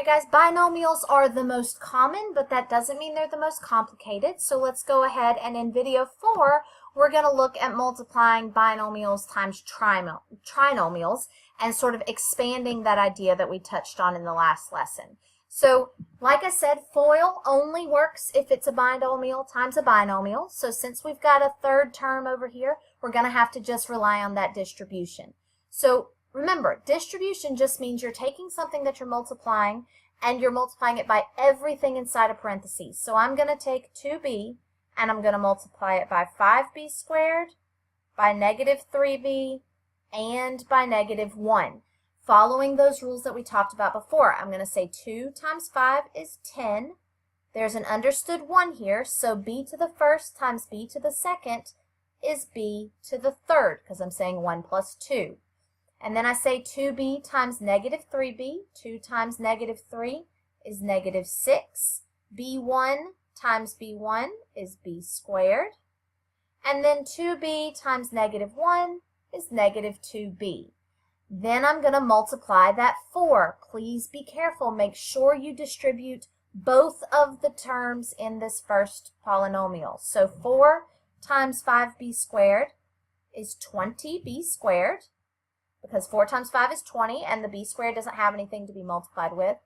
Alright guys, binomials are the most common, but that doesn't mean they're the most complicated. So let's go ahead and in video 4, we're going to look at multiplying binomials times trinomials and sort of expanding that idea that we touched on in the last lesson. So like I said, FOIL only works if it's a binomial times a binomial. So since we've got a third term over here, we're going to have to just rely on that distribution. So remember, distribution just means you're taking something that you're multiplying and you're multiplying it by everything inside of parentheses. So I'm going to take 2b and I'm going to multiply it by 5b squared, by negative 3b, and by negative 1. Following those rules that we talked about before, I'm going to say 2 times 5 is 10. There's an understood 1 here, so b to the first times b to the second is b to the third, because I'm saying 1 plus 2. And then I say 2b times negative 3b. 2 times negative 3 is negative 6. b1 times b1 is b squared. And then 2b times negative 1 is negative 2b. Then I'm going to multiply that 4. Please be careful. Make sure you distribute both of the terms in this first polynomial. So 4 times 5b squared is 20b squared, because 4 times 5 is 20, and the b squared doesn't have anything to be multiplied with.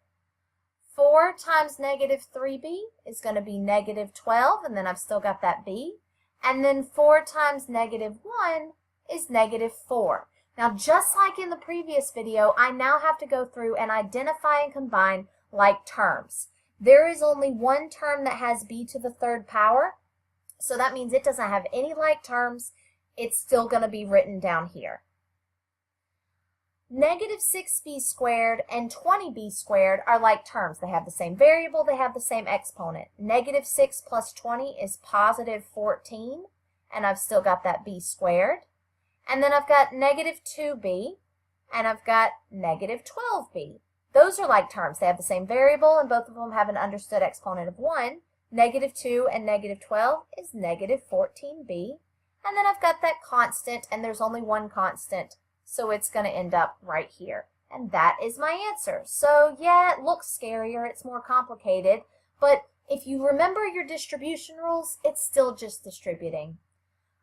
4 times negative 3b is going to be negative 12, and then I've still got that b. And then 4 times negative 1 is negative 4. Now, just like in the previous video, I now have to go through and identify and combine like terms. There is only one term that has b to the third power, so that means it doesn't have any like terms. It's still going to be written down here. Negative 6b squared and 20b squared are like terms. They have the same variable, they have the same exponent. Negative 6 plus 20 is positive 14, and I've still got that b squared. And then I've got negative 2b, and I've got negative 12b. Those are like terms. They have the same variable, and both of them have an understood exponent of 1. Negative 2 and negative 12 is negative 14b. And then I've got that constant, and there's only one constant, so it's going to end up right here. And that is my answer. So yeah, it looks scarier, it's more complicated, but if you remember your distribution rules, it's still just distributing.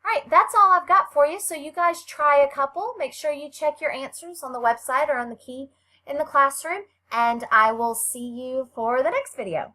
All right, that's all I've got for you. So you guys try a couple. Make sure you check your answers on the website or on the key in the classroom, and I will see you for the next video.